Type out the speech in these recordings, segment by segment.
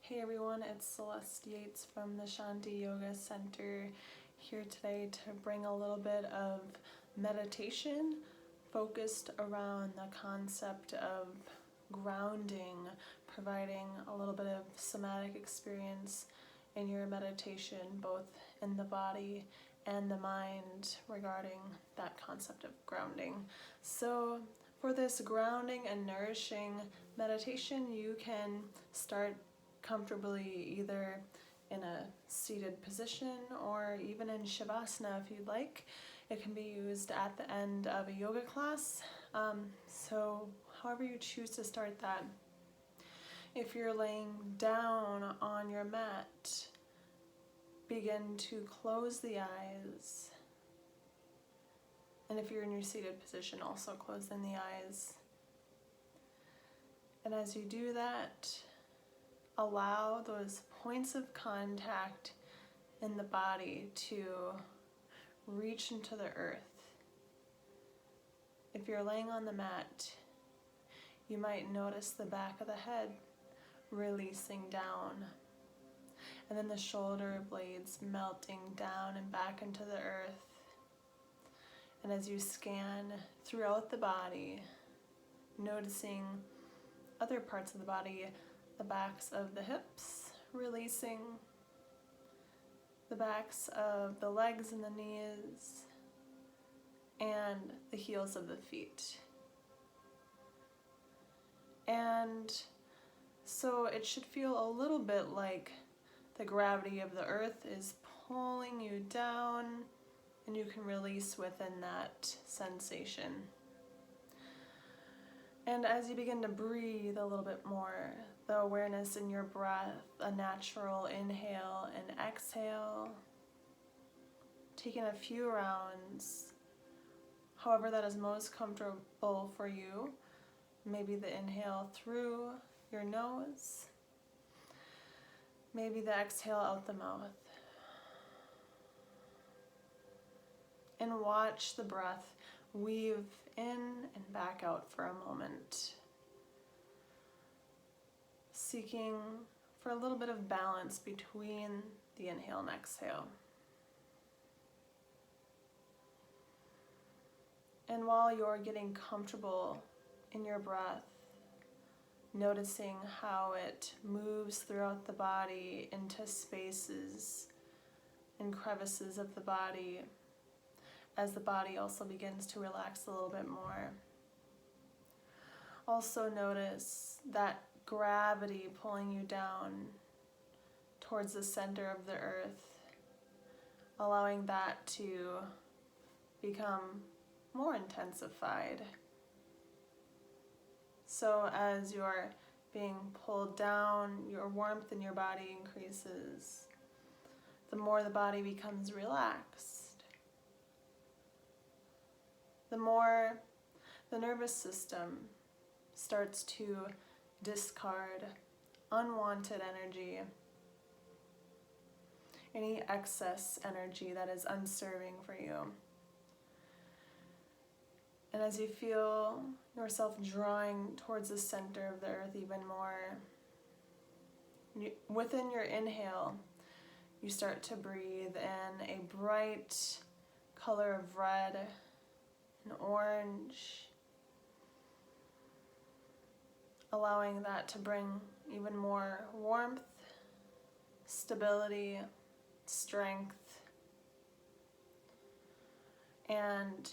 Hey everyone, it's Celeste Yates from the Shanti Yoga Center here today to bring a little bit of meditation focused around the concept of grounding, providing a little bit of somatic experience in your meditation, both in the body and the mind regarding that concept of grounding. So for this grounding and nourishing meditation, you can start comfortably either in a seated position or even in Shavasana if you'd like. It can be used at the end of a yoga class, so however you choose to start that. If you're laying down on your mat, begin to close the eyes. And if you're in your seated position, also closing the eyes. And as you do that, allow those points of contact in the body to reach into the earth. If you're laying on the mat, you might notice the back of the head releasing down, and then the shoulder blades melting down and back into the earth. And as you scan throughout the body, noticing other parts of the body, the backs of the hips, releasing the backs of the legs and the knees, and the heels of the feet. And so it should feel a little bit like the gravity of the earth is pulling you down, and you can release within that sensation. And as you begin to breathe a little bit more, the awareness in your breath, a natural inhale and exhale, taking a few rounds, however that is most comfortable for you. Maybe the inhale through your nose, maybe the exhale out the mouth. And watch the breath weave in and back out for a moment, seeking for a little bit of balance between the inhale and exhale. And while you're getting comfortable in your breath, noticing how it moves throughout the body into spaces and crevices of the body, as the body also begins to relax a little bit more. Also notice that gravity pulling you down towards the center of the earth, allowing that to become more intensified. So as you're being pulled down, your warmth in your body increases. The more the body becomes relaxed, the more the nervous system starts to discard unwanted energy, any excess energy that is unserving for you. And as you feel yourself drawing towards the center of the earth even more, within your inhale, you start to breathe in a bright color of red and orange, allowing that to bring even more warmth, stability, strength, and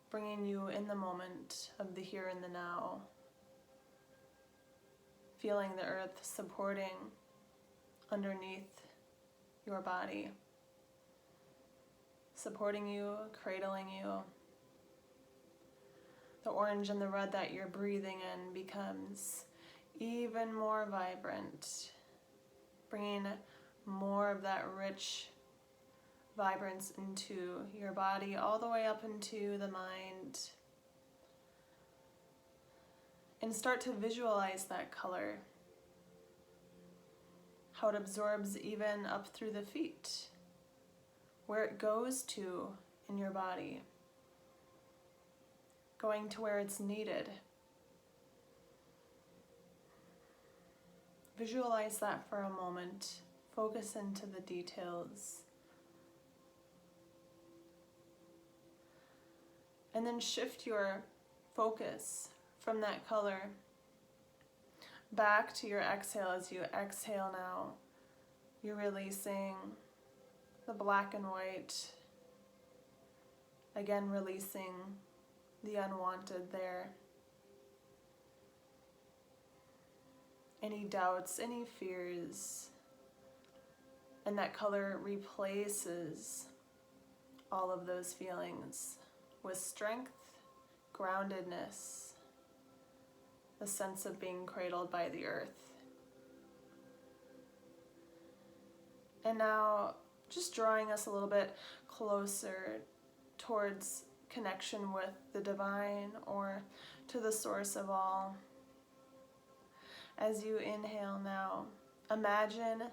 bringing you in the moment of the here and the now, feeling the earth supporting underneath your body, supporting you, cradling you. The orange and the red that you're breathing in becomes even more vibrant, bringing more of that rich vibrance into your body, all the way up into the mind. And start to visualize that color, how it absorbs even up through the feet, where it goes to in your body, going to where it's needed. Visualize that for a moment. Focus into the details. And then shift your focus from that color back to your exhale. As you exhale now, you're releasing the black and white. Again, releasing the unwanted there. Any doubts, any fears. And that color replaces all of those feelings with strength, groundedness, the sense of being cradled by the earth. And now, just drawing us a little bit closer towards connection with the divine or to the source of all. As you inhale now, imagine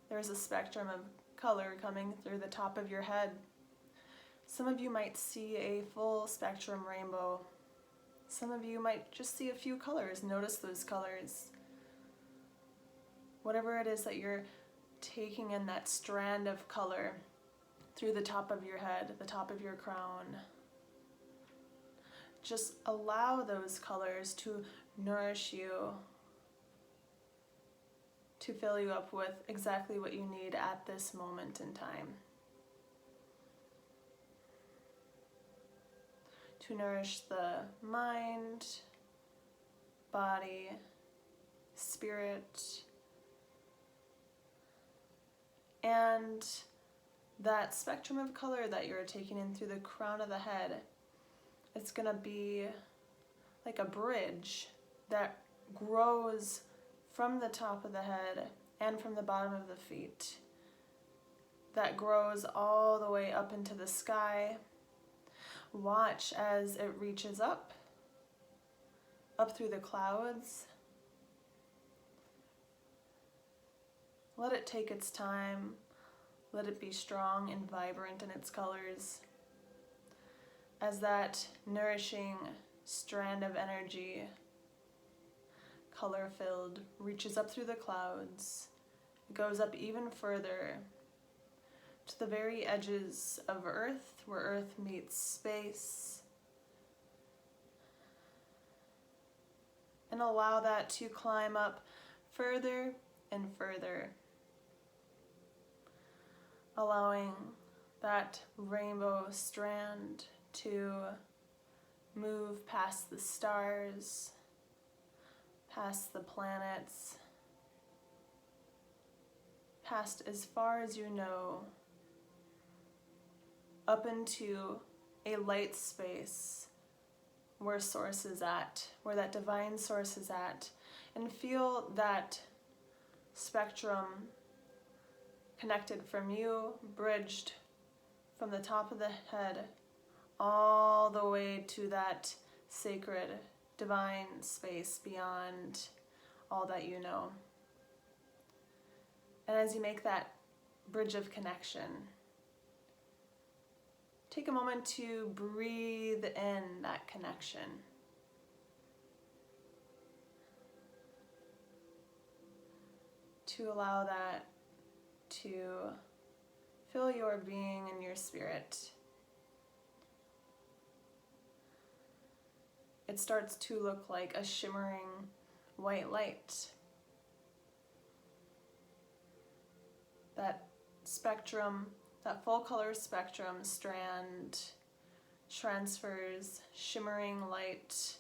there's a spectrum of color coming through the top of your head. Some of you might see a full spectrum rainbow. Some of you might just see a few colors. Notice those colors. Whatever it is that you're taking in, that strand of color through the top of your head, the top of your crown. Just allow those colors to nourish you, to fill you up with exactly what you need at this moment in time. To nourish the mind, body, spirit, and that spectrum of color that you're taking in through the crown of the head. It's gonna be like a bridge that grows from the top of the head and from the bottom of the feet, that grows all the way up into the sky. Watch as it reaches up through the clouds. Let it take its time. Let it be strong and vibrant in its colors. As that nourishing strand of energy, color-filled, reaches up through the clouds, it goes up even further to the very edges of Earth, where Earth meets space. And allow that to climb up further and further, allowing that rainbow strand to move past the stars, past the planets, past as far as you know, up into a light space where source is at, where that divine source is at, and feel that spectrum connected from you, bridged from the top of the head all the way to that sacred divine space beyond all that you know. And as you make that bridge of connection, take a moment to breathe in that connection. To allow that to fill your being and your spirit. It starts to look like a shimmering white light. That spectrum, that full color spectrum strand transfers shimmering light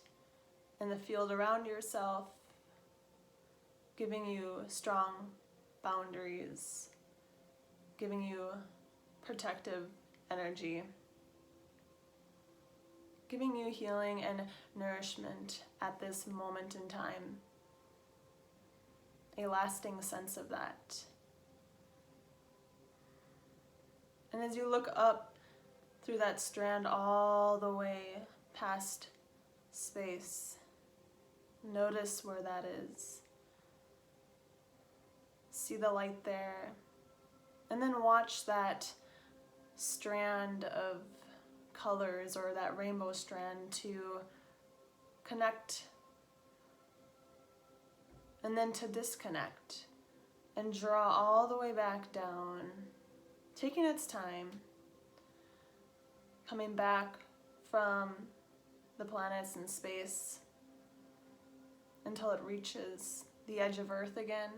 in the field around yourself, giving you strong boundaries, giving you protective energy, giving you healing and nourishment at this moment in time, a lasting sense of that. And as you look up through that strand all the way past space, notice where that is. See the light there. And then watch that strand of colors, or that rainbow strand, to connect and then to disconnect and draw all the way back down, taking its time, coming back from the planets in space until it reaches the edge of Earth again.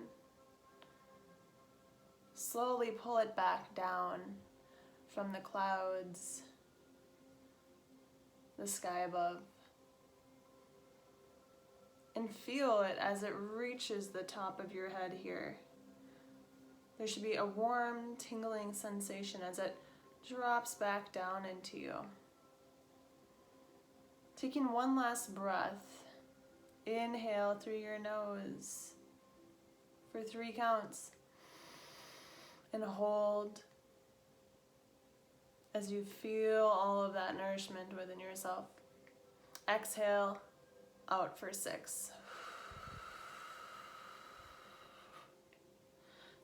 Slowly pull it back down from the clouds, the sky above, and feel it as it reaches the top of your head here. There should be a warm, tingling sensation as it drops back down into you. Taking one last breath, inhale through your nose for 3 counts, and hold as you feel all of that nourishment within yourself. Exhale out for 6.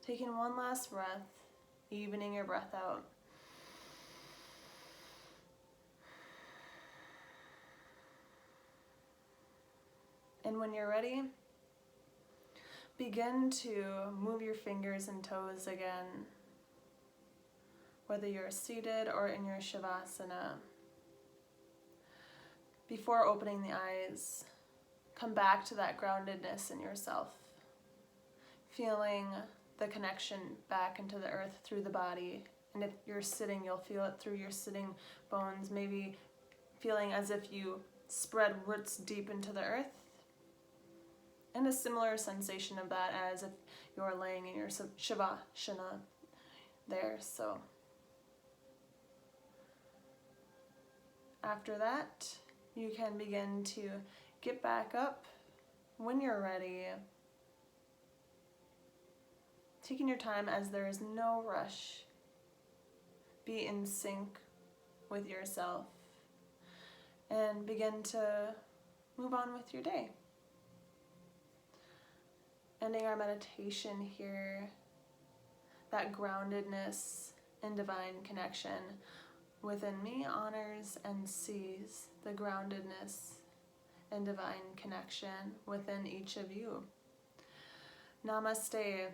Taking one last breath, evening your breath out. And when you're ready, begin to move your fingers and toes again, whether you're seated or in your Shavasana. Before opening the eyes, come back to that groundedness in yourself, feeling the connection back into the earth through the body. And if you're sitting, you'll feel it through your sitting bones, maybe feeling as if you spread roots deep into the earth. And a similar sensation of that as if you're laying in your Shavasana there. So after that, you can begin to get back up when you're ready, taking your time as there is no rush. Be in sync with yourself and begin to move on with your day. Ending our meditation here, that groundedness and divine connection within me honors and sees the groundedness and divine connection within each of you. Namaste.